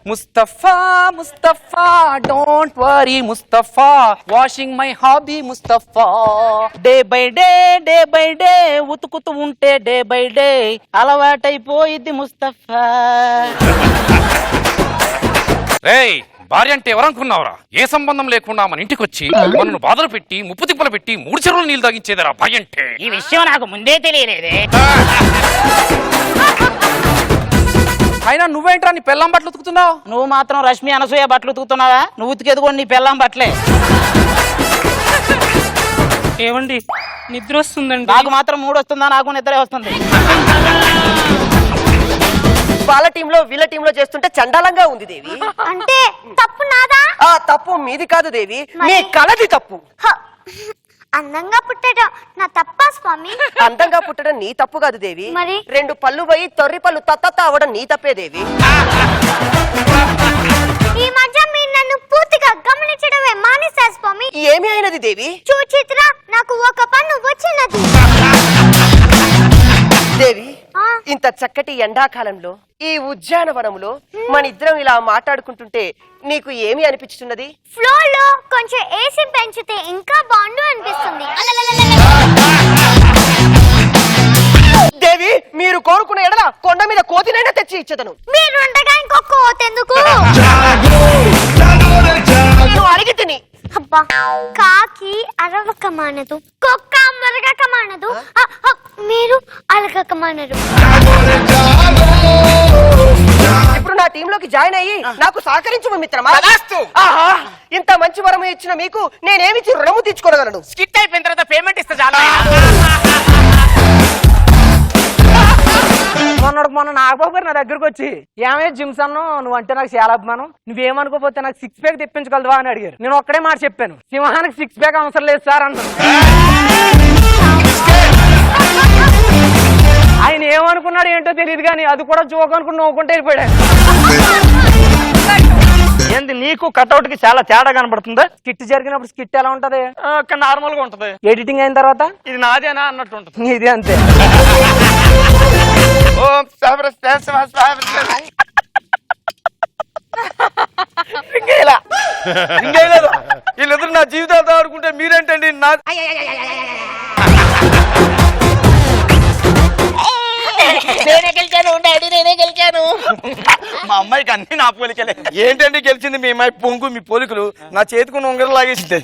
Mustafa Mustafa don't worry Mustafa washing my hobby Mustafa day by day ఉతుకుతూ ఉంటే day by day అలవాటైపోయిద్ది ముస్తఫా. రేయ్ భార్య అంటే ఎవరనుకున్నావురా? ఏ సంబంధం లేకుండా మన ఇంటికి వచ్చి మనను బాధలు పెట్టి ముప్పు తిప్పలు పెట్టి 3 చెరువులు నీళ్ళు తాగించేదిరా భార్య అంటే. ఈ విషయం నాకు ముందే తెలియలేదే. అయినా నువ్వేంట్రా నీ పెళ్ళాం బట్టలు ఉతుకుతున్నావు? నువ్వు మాత్రం రష్మి అనసూయ బట్టలు ఉతుకుతున్నావా? నువ్వు ఉతికేది కూడా నీ పెళ్ళాం బట్టలే. ఏమండి నిద్ర వస్తుందండి. నాకు మాత్రం 3 వస్తుందా? నాకు నిద్రే వస్తుంది. వాళ్ళ టీంలో వీళ్ళ టీంలో చేస్తుంటే చండాలంగా ఉంది దేవి. అంటే తప్పు నాదా? ఆ తప్పు మీది కాదు దేవి, మీ కళది తప్పు. అందంగా పుట్టడం నా తప్పా స్వామి? అందంగా పుట్టడం నీ తప్పు కాదు దేవి. మరి 2 పళ్ళు పోయి తొర్రి పళ్ళు తత్త అవడం నీ తప్పే దేవి. ఈ మధ్య మీరు నన్ను పూర్తిగా గమనించడమే మానేశారు స్వామి. ఏమి అయినది దేవి? చూచిత్ర నాకు ఒక పన్ను వచ్చినది దేవి. ఇంత చక్కటి ఎండాకాలంలో ఈ ఉద్యానవనంలో మన ఇద్దరం ఇలా మాట్లాడుకుంటుంటే నీకు ఏమి అనిపిస్తున్నది? ఫ్లోర్ లో కొంచెం ఏసీ పెంచితే ఇంకా బాగుండు అనిపిస్తుంది. దేవి మీరు కోరుకున్న ఎడల కొండ మీద కోతినైనా తెచ్చి ఇచ్చదను. మీరు ఉండగా ఇంకొక కోతెందుకు? నేను అడిగి తిని. అబ్బా కాకి అరవక మానదు, కుక్క మరగక మానదు, మీరు అలగక మానరు. ఇప్పుడు నా టీంలోకి జాయిన్ అయ్యి నాకు సహకరించు మిత్రమా. ఆహా ఇంత మంచి వరము ఇచ్చిన మీకు నేనేమిచ్చి రుణము తీర్చుకోగలను? స్కిట్ అయిపోయిన తర్వాత పేమెంట్ ఇస్తా చాలా. మొన్న నాగబాబు గారు నా దగ్గరకు వచ్చి ఏమే జిమ్స్ అన్నో నువ్వు అంటే నాకు చాలా అభిమానం, నువ్వేమనుకోపోతే నాకు 6 ప్యాక్ తెప్పించగలవా అని అడిగారు. నేను ఒక్కడే మాట చెప్పాను, సింహానికి 6 ప్యాక్ అవసరం లేదు సార్ అన్నాను. ఆయన ఏమనుకున్నాడు ఏంటో తెలియదు కానీ అది కూడా జోక్ అనుకుని నవ్వుకుంటే వెళ్ళిపోయాడు. ఏంది నీకు కట్అవుట్ కి చాలా తేడా కనబడుతుందా? స్కిట్ జరిగినప్పుడు స్కిట్ ఎలా ఉంటది? నార్మల్ గా ఉంటది. ఎడిటింగ్ అయిన తర్వాత ఇది నాదేనా అన్నట్టు ఉంటది. ఇది అంతే. వీళ్ళిద్దరు నా జీవితాలతో ఆడుకుంటే మీరేంటండి? నేనే గెలిచాను. మా అమ్మాయికి అన్ని నా పోలికలే. ఏంటండి గెలిచింది? మీ అమ్మాయి పొంగు మీ పోలికలు నా చేతికున్న ఉంగరం లాగేసింది.